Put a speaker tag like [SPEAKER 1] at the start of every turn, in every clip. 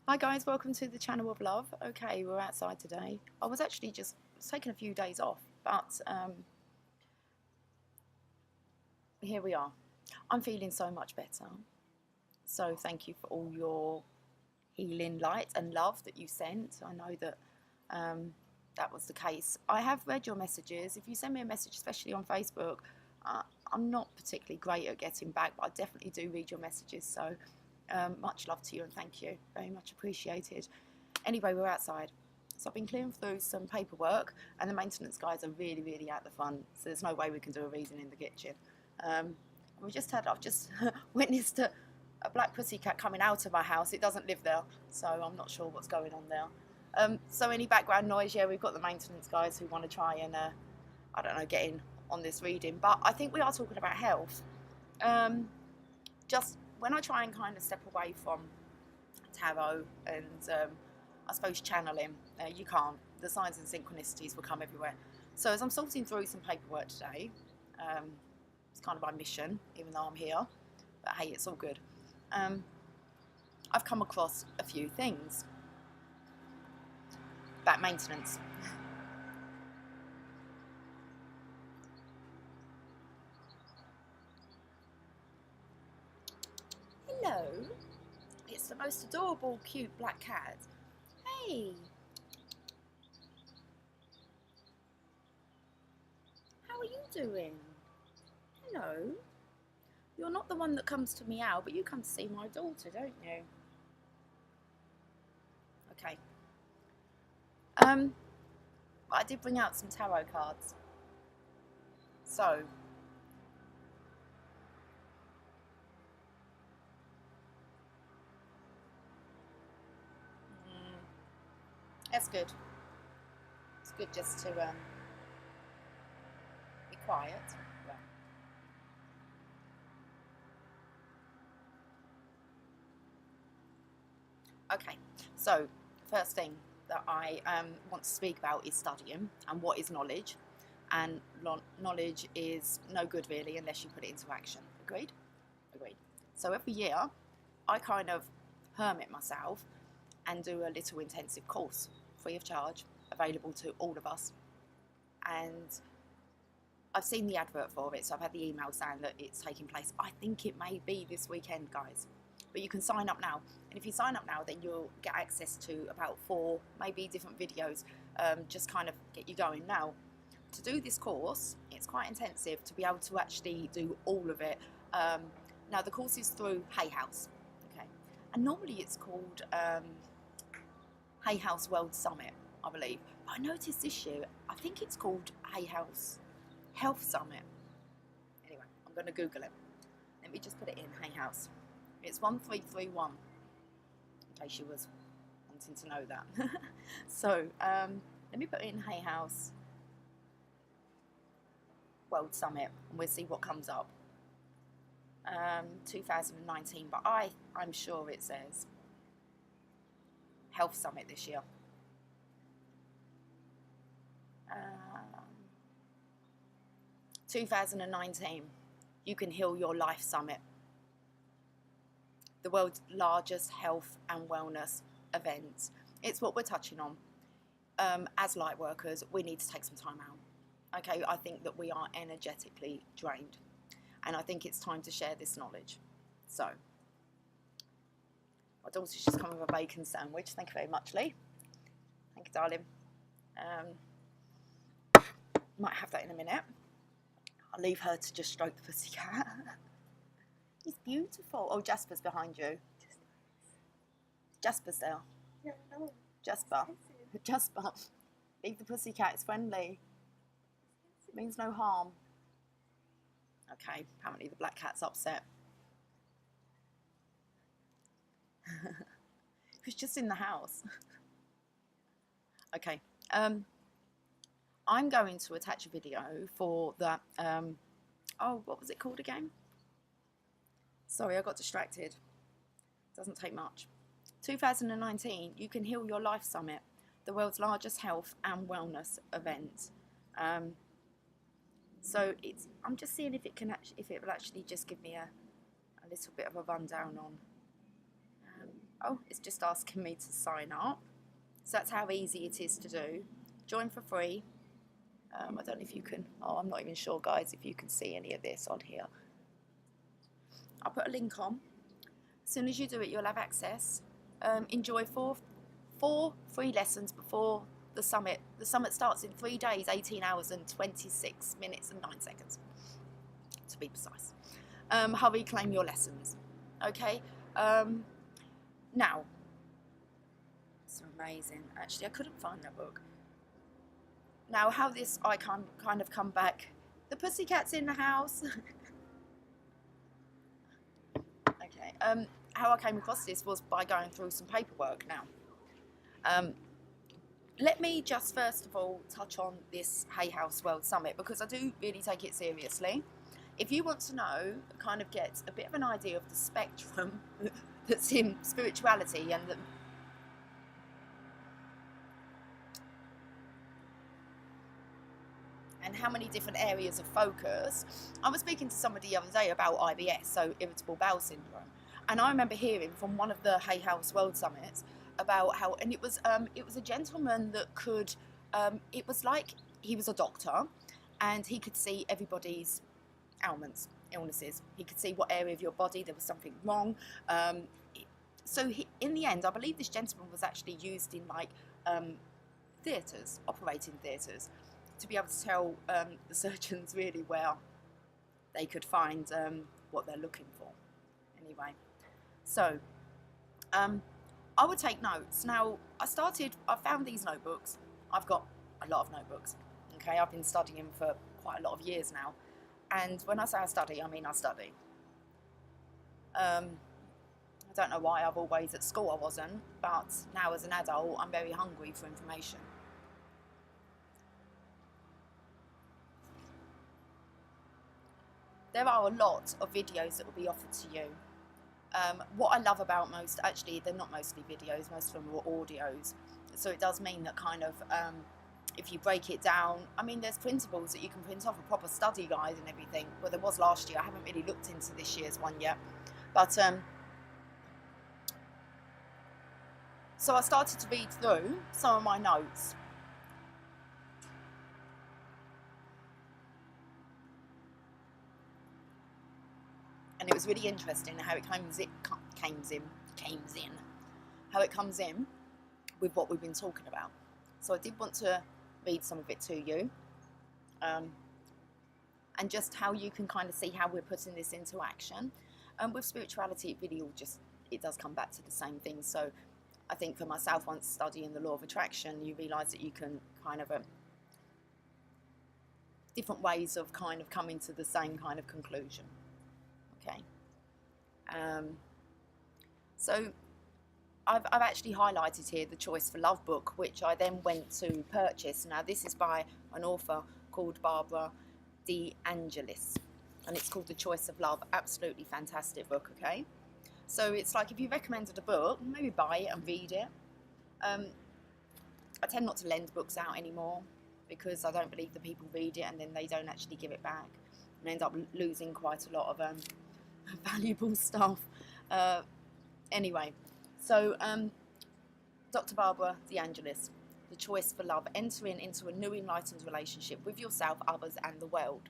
[SPEAKER 1] Hi guys, welcome to the channel of love. Okay, we're outside today. I was actually just taking a few days off, but here we are. I'm feeling so much better. So thank you for all your healing light and love that you sent. I know that that was the case. I have read your messages. If you send me a message, especially on Facebook, I'm not particularly great at getting back, but I definitely do read your messages. So much love to you and thank you. Very much appreciated. Anyway, we're outside. So I've been clearing through some paperwork and the maintenance guys are really out the front. So there's no way we can do a reading in the kitchen. I've just witnessed a black pussycat coming out of my house. It doesn't live there, so I'm not sure what's going on there. So any background noise, yeah, we've got the maintenance guys who want to try and, I don't know, get in on this reading. But I think we are talking about health. Just when I try and kind of step away from tarot and I suppose channeling, you can't. The signs and synchronicities will come everywhere. So as I'm sorting through some paperwork today, it's kind of my mission, even though I'm here, but hey, it's all good. I've come across a few things about maintenance. Hello, it's the most adorable, cute black cat. Hey, how are you doing? Hello. You're not the one that comes to meow, but you come to see my daughter, don't you? Okay. I did bring out some tarot cards. So, that's good. It's good just to be quiet. Yeah. Okay, so first thing that I want to speak about is studying and what is knowledge. And knowledge is no good really unless you put it into action. Agreed? Agreed. So every year I kind of hermit myself and do a little intensive course free of charge, available to all of us. And I've seen the advert for it, so I've had the email saying that it's taking place. I think it may be this weekend, guys. But you can sign up now. And if you sign up now, then you'll get access to about 4, maybe different videos, just kind of get you going. Now, to do this course, it's quite intensive to be able to actually do all of it. Now, the course is through Hay House, okay? And normally it's called Hay House World Summit, I believe. But I noticed this year, I think it's called Hay House Health Summit. Anyway, I'm going to Google it. Let me just put it in, Hay House. It's 1331, in case you was wanting to know that. So, let me put it in Hay House World Summit, and we'll see what comes up. 2019, but I'm sure it says Health Summit this year. 2019, You Can Heal Your Life Summit, the world's largest health and wellness event. It's what we're touching on. As light workers, we need to take some time out. Okay, I think that we are energetically drained, and I think it's time to share this knowledge. So, my daughter's just come with a bacon sandwich. Thank you very much, Lee. Thank you, darling. Might have that in a minute. I'll leave her to just stroke the pussycat. He's beautiful. Oh, Jasper's behind you. Jasper's there.
[SPEAKER 2] Yeah, no.
[SPEAKER 1] Jasper. Jasper. Leave the pussycat. It's friendly. It means no harm. Okay, apparently the black cat's upset. He was just in the house. Okay. I'm going to attach a video for that. Oh, what was it called again? Sorry, I got distracted. Doesn't take much. 2019, You Can Heal Your Life Summit, the world's largest health and wellness event. So I'm just seeing if it will actually just give me a little bit of a rundown on Oh, it's just asking me to sign up. So that's how easy it is to do. Join for free. I don't know if you can, oh, I'm not even sure, guys, if you can see any of this on here. I'll put a link on. As soon as you do it, you'll have access. Enjoy four free lessons before the summit. The summit starts in 3 days, 18 hours and 26 minutes and 9 seconds, to be precise. Hurry, claim your lessons. Okay? Now, it's amazing. Actually, I couldn't find that book. Now, how this I can kind of come back. The pussycat's in the house. Okay. How I came across this was by going through some paperwork now. Let me just first of all touch on this Hay House World Summit, because I do really take it seriously. If you want to know, kind of get a bit of an idea of the spectrum that's in spirituality and how many different areas of focus. I was speaking to somebody the other day about IBS, so irritable bowel syndrome, and I remember hearing from one of the Hay House World Summits about how, and it was a gentleman that could, it was like he was a doctor, and he could see everybody's ailments, illnesses. He could see what area of your body there was something wrong. So in the end, I believe this gentleman was actually used in like theatres, operating theatres, to be able to tell the surgeons really where they could find what they're looking for. Anyway, so I would take notes. Now, I found these notebooks. I've got a lot of notebooks. Okay, I've been studying for quite a lot of years now. And when I say I study, I mean I study. I don't know why. I've always, at school I wasn't, but now as an adult, I'm very hungry for information. There are a lot of videos that will be offered to you. What I love about most, actually, they're not mostly videos, most of them are audios. So it does mean that kind of, if you break it down, I mean, there's printables that you can print off, a proper study guide and everything. Well, there was last year. I haven't really looked into this year's one yet. But, so I started to read through some of my notes. And it was really interesting how it comes in with what we've been talking about. So I did want to read some of it to you, and just how you can kind of see how we're putting this into action. With spirituality, it really all just, it does come back to the same thing. So I think for myself, once studying the law of attraction, you realise that you can kind of different ways of kind of coming to the same kind of conclusion. Okay. So I've actually highlighted here the Choice for Love book, which I then went to purchase. Now this is by an author called Barbara DeAngelis, and it's called The Choice of Love. Absolutely fantastic book. Okay, so it's like, if you recommended a book, maybe buy it and read it. I tend not to lend books out anymore, because I don't believe the people read it and then they don't actually give it back, and end up losing quite a lot of valuable stuff. Anyway, so Dr. Barbara DeAngelis, The Choice for Love, entering into a new enlightened relationship with yourself, others and the world.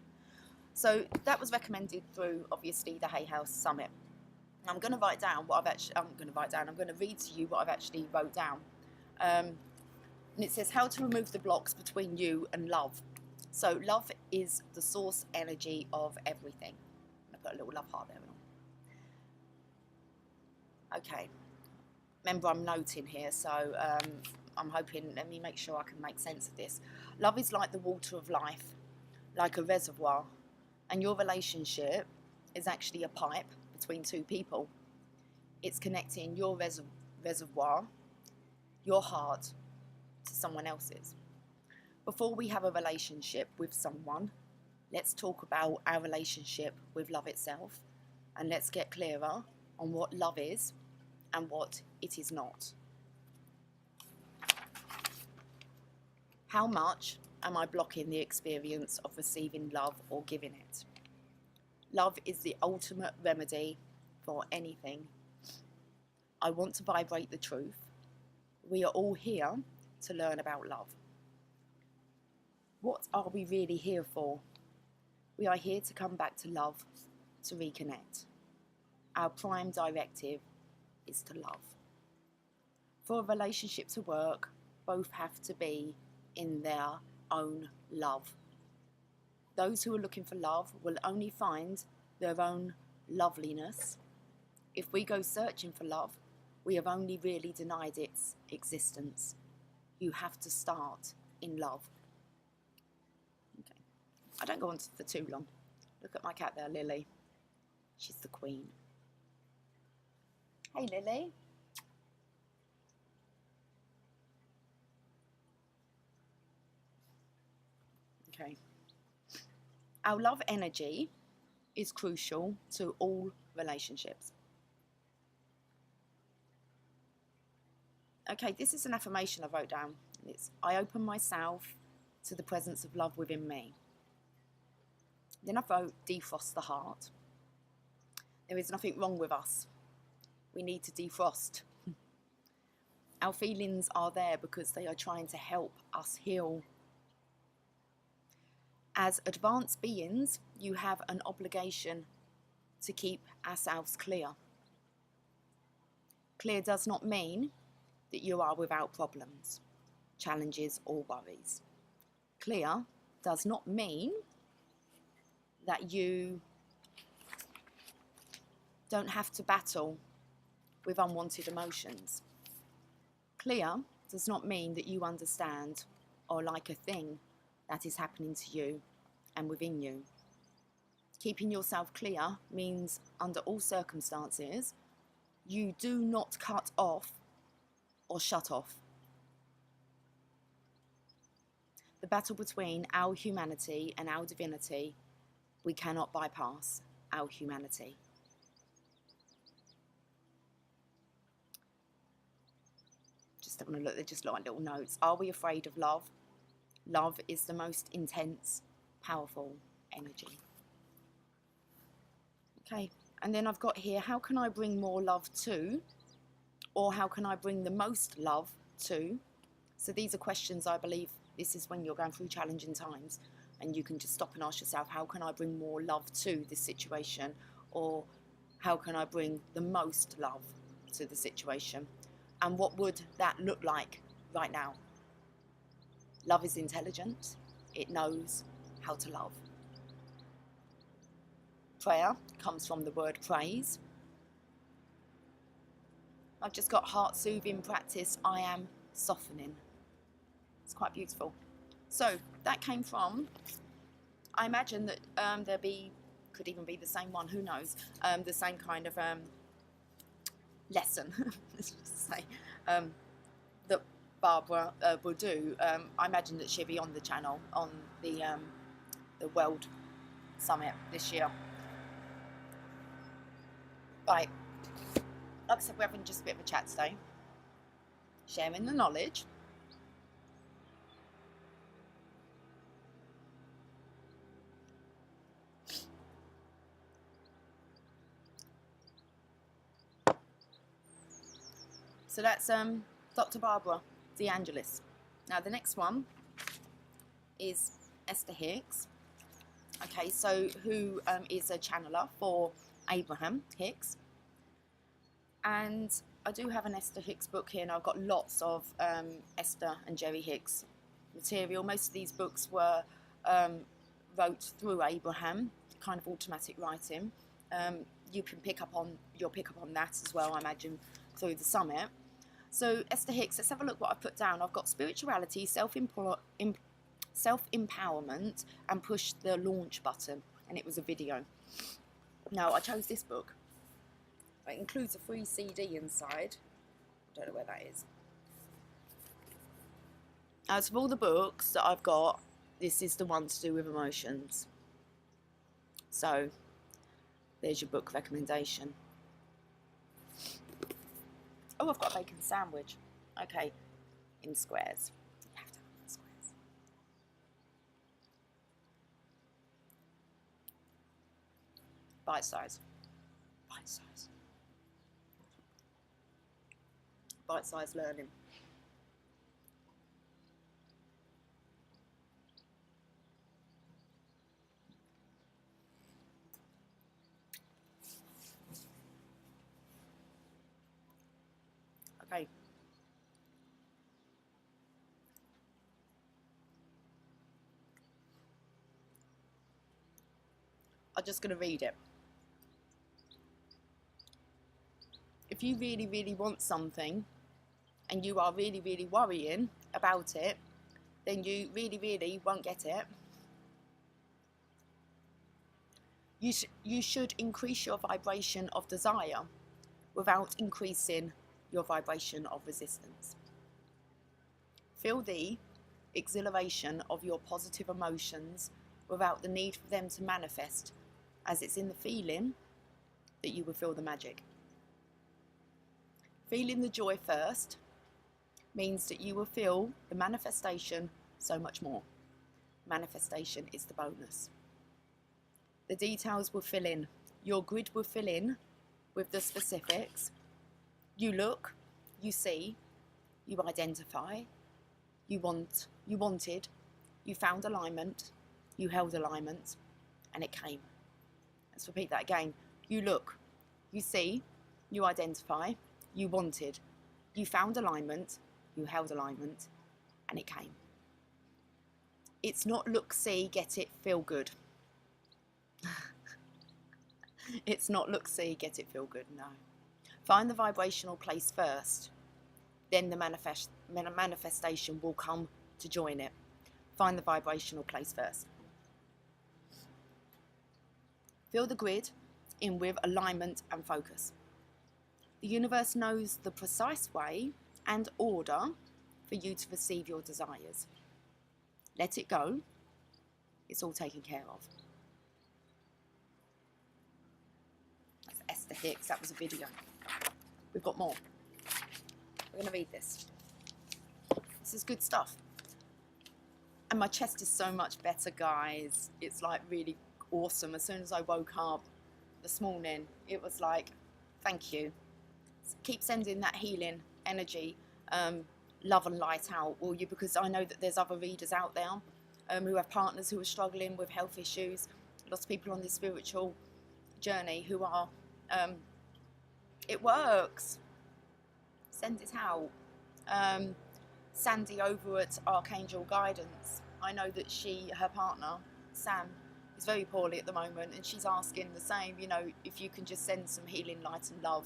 [SPEAKER 1] So that was recommended through, obviously, the Hay House Summit. I'm going to write down what I'm going to read to you what I've actually wrote down. And it says, how to remove the blocks between you and love. So love is the source energy of everything. I put a little love heart there. Okay. Remember, I'm noting here, so I'm hoping, let me make sure I can make sense of this. Love is like the water of life, like a reservoir, and your relationship is actually a pipe between two people. It's connecting your reservoir, your heart, to someone else's. Before we have a relationship with someone, let's talk about our relationship with love itself, and let's get clearer on what love is and what it is not. How much am I blocking the experience of receiving love or giving it? Love is the ultimate remedy for anything. I want to vibrate the truth. We are all here to learn about love. What are we really here for? We are here to come back to love, to reconnect. Our prime directive is to love. For a relationship to work, both have to be in their own love. Those who are looking for love will only find their own loveliness. If we go searching for love, we have only really denied its existence. You have to start in love. Okay. I don't go on for too long. Look at my cat there, Lily. She's the queen. Hey, Lily. Okay. Our love energy is crucial to all relationships. Okay, this is an affirmation I wrote down. It's, I open myself to the presence of love within me. Then I wrote, defrost the heart. There is nothing wrong with us. We need to defrost. Our feelings are there because they are trying to help us heal. As advanced beings, you have an obligation to keep ourselves clear. Clear does not mean that you are without problems, challenges, or worries. Clear does not mean that you don't have to battle with unwanted emotions. Clear does not mean that you understand or like a thing that is happening to you and within you. Keeping yourself clear means under all circumstances, you do not cut off or shut off. The battle between our humanity and our divinity, we cannot bypass our humanity. Just having a look, they're just like little notes. Are we afraid of love? Love is the most intense, powerful energy. Okay, and then I've got here, how can I bring more love to? Or how can I bring the most love to? So these are questions, I believe, this is when you're going through challenging times and you can just stop and ask yourself, how can I bring more love to this situation? Or how can I bring the most love to the situation? And what would that look like right now? Love is intelligent. It knows how to love. Prayer comes from the word praise. I've just got heart soothing practice. I am softening. It's quite beautiful. So that came from, I imagine that could even be the same one, who knows, the same kind of lesson, let's just say, that Barbara will do. I imagine that she'll be on the channel on the World Summit this year. Right, like I said, we're having just a bit of a chat today, sharing the knowledge. So that's Dr. Barbara DeAngelis. Now the next one is Esther Hicks. Okay, so who is a channeler for Abraham Hicks. And I do have an Esther Hicks book here, and I've got lots of Esther and Jerry Hicks material. Most of these books were wrote through Abraham, kind of automatic writing. You'll pick up on that as well, I imagine, through the summit. So Esther Hicks, let's have a look what I've put down. I've got spirituality, self-empowerment, and push the launch button, and it was a video. Now I chose this book. It includes a free CD inside. I don't know where that is. Out of all the books that I've got, this is the one to do with emotions. So there's your book recommendation. Oh, I've got a bacon sandwich. Okay, in squares. You have to have it in squares. Bite size. Bite size. bite-sized learning. Okay. I'm just going to read it. If you really, really want something and you are really, really worrying about it, then you really, really won't get it. You should increase your vibration of desire without increasing your vibration of resistance. Feel the exhilaration of your positive emotions without the need for them to manifest, as it's in the feeling that you will feel the magic. Feeling the joy first means that you will feel the manifestation so much more. Manifestation is the bonus. The details will fill in. Your grid will fill in with the specifics. You look, you see, you identify, you wanted, you found alignment, you held alignment, and it came. Let's repeat that again. You look, you see, you identify, you wanted, you found alignment, you held alignment, and it came. It's not look, see, get it, feel good. It's not look, see, get it, feel good, no. Find the vibrational place first, then the manifestation will come to join it. Find the vibrational place first. Fill the grid in with alignment and focus. The universe knows the precise way and order for you to receive your desires. Let it go. It's all taken care of. That's Esther Hicks. That was a video. We've got more. We're going to read this. This is good stuff. And my chest is so much better, guys. It's like really awesome. As soon as I woke up this morning, it was like, thank you. Keep sending that healing energy, love and light out, will you? Because I know that there's other readers out there who have partners who are struggling with health issues. Lots of people on this spiritual journey who are, it works. Send it out. Sandy over at Archangel Guidance, I know that her partner, Sam, is very poorly at the moment, and she's asking the same, you know, if you can just send some healing light and love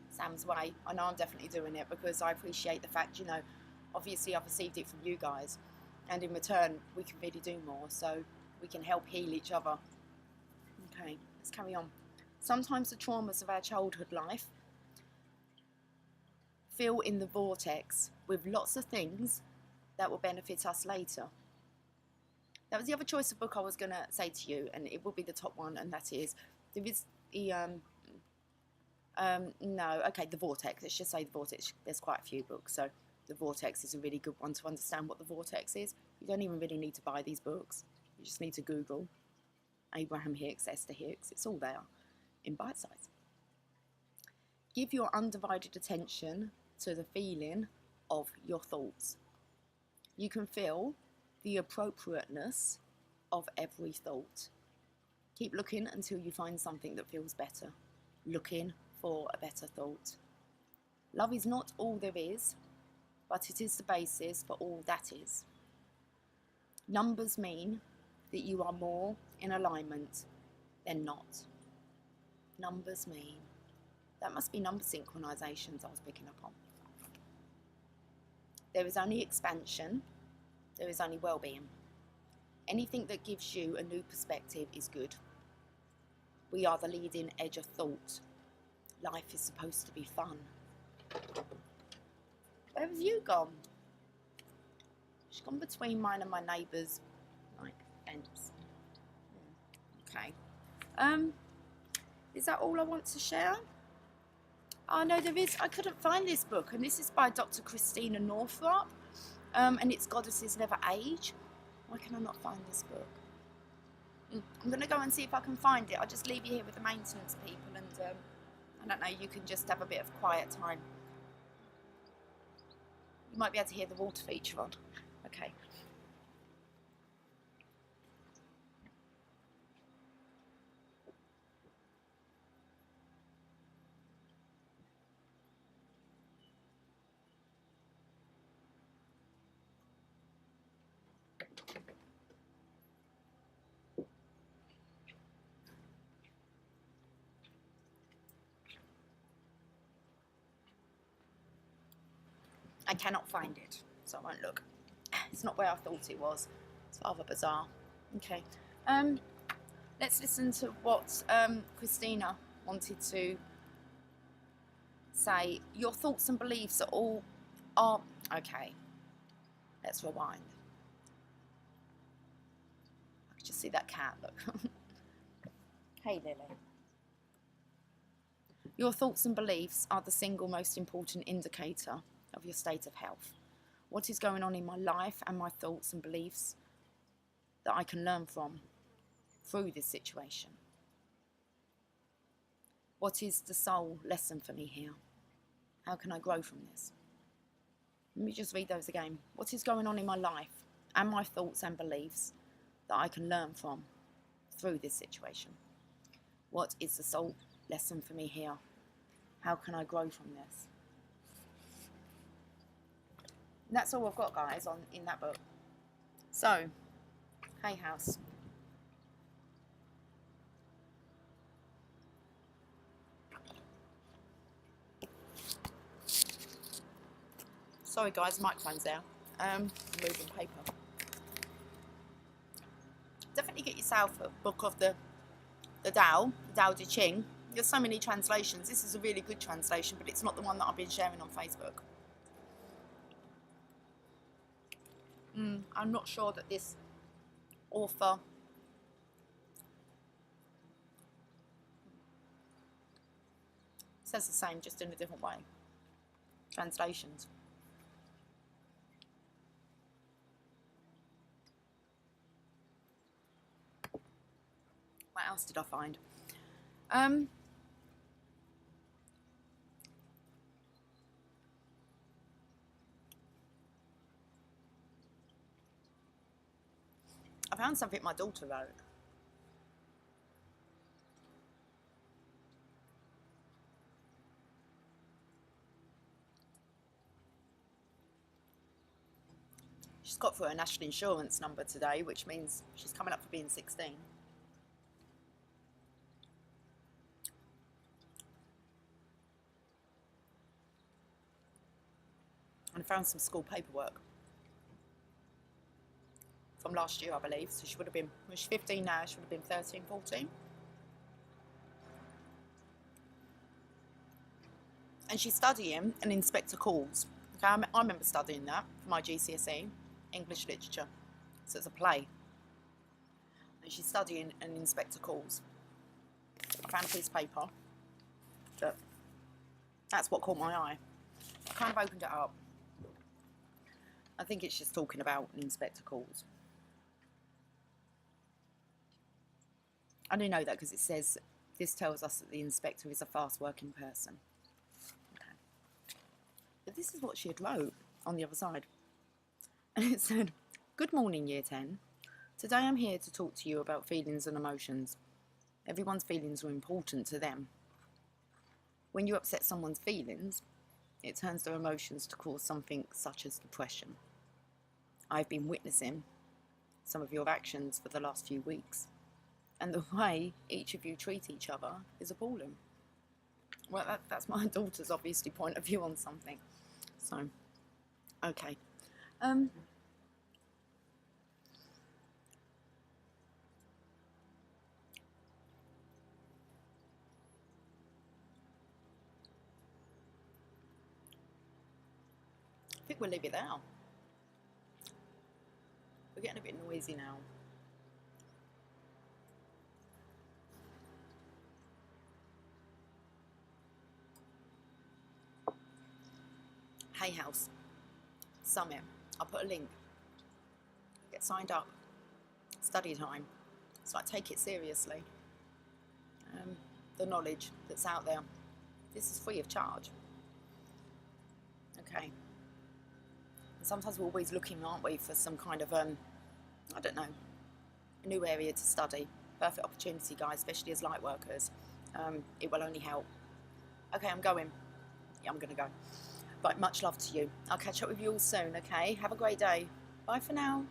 [SPEAKER 1] Sam's way. I know I'm definitely doing it because I appreciate the fact, you know, obviously I've received it from you guys, and in return we can really do more, so we can help heal each other. Okay, let's carry on. Sometimes the traumas of our childhood life fill in the vortex with lots of things that will benefit us later. That was the other choice of book I was going to say to you, and it will be the top one, and that is, there is the, The Vortex. Let's just say The Vortex. There's quite a few books, so The Vortex is a really good one to understand what The Vortex is. You don't even really need to buy these books. You just need to Google Abraham Hicks, Esther Hicks. It's all there in bite size. Give your undivided attention to the feeling of your thoughts. You can feel the appropriateness of every thought. Keep looking until you find something that feels better. Looking for a better thought. Love is not all there is, but it is the basis for all that is. Numbers mean that you are more in alignment than not. Numbers mean. That must be number synchronizations I was picking up on. There is only expansion. There is only well-being. Anything that gives you a new perspective is good. We are the leading edge of thought. Life is supposed to be fun. Where have you gone? She's gone between mine and my neighbour's, like, fence. Okay. Is that all I want to share? Oh no, there is. I couldn't find this book, and this is by Dr. Christina Northrup, and it's Goddesses Never Age. Why can I not find this book? I'm going to go and see if I can find it. I'll just leave you here with the maintenance people, and I don't know, you can just have a bit of quiet time. You might be able to hear the water feature on. Okay. I cannot find it, so I won't look. It's not where I thought it was. It's rather bizarre. Okay. Let's listen to what Christina wanted to say. Your thoughts and beliefs are okay. Let's rewind. I can just see that cat, look. Hey Lily. Your thoughts and beliefs are the single most important indicator of your state of health. What is going on in my life and my thoughts and beliefs that I can learn from through this situation? What is the soul lesson for me here? How can I grow from this? Let me just read those again. What is going on in my life and my thoughts and beliefs that I can learn from through this situation? What is the soul lesson for me here? How can I grow from this? And that's all I've got, guys, in that book. So, Hay House. Sorry, guys, the microphone's there. Moving paper. Definitely get yourself a book of the Tao Te Ching. There's so many translations. This is a really good translation, but it's not the one that I've been sharing on Facebook. I'm not sure that this author says the same, just in a different way. Translations. What else did I find? I found something my daughter wrote. She's got through her national insurance number today, which means she's coming up for being 16. And I found some school paperwork from last year, I believe. So she would have been, well, she's 15 now, she would have been 13, 14. And she's studying an inspector calls. Okay, I remember studying that for my GCSE, English literature. So it's a play. And she's studying an inspector calls. I found a piece of paper, but that's what caught my eye. I kind of opened it up. I think it's just talking about an inspector calls. I do know that because it says, this tells us that the inspector is a fast working person. Okay. But this is what she had wrote on the other side. And it said, "Good morning, Year 10. Today I'm here to talk to you about feelings and emotions. Everyone's feelings are important to them. When you upset someone's feelings, it turns their emotions to cause something such as depression. I've been witnessing some of your actions for the last few weeks, and the way each of you treat each other is appalling." Well, that's my daughter's obviously point of view on something. So, okay. I think we'll leave it there. We're getting a bit noisy now. Hay House Summit. I'll put a link. Get signed up. Study time. So I take it seriously. The knowledge that's out there. This is free of charge. Okay. And sometimes we're always looking, aren't we, for some kind of, I don't know, a new area to study. Perfect opportunity, guys, especially as light workers. It will only help. Okay, I'm going. Yeah, I'm going to go. Right, much love to you. I'll catch up with you all soon, okay? Have a great day. Bye for now.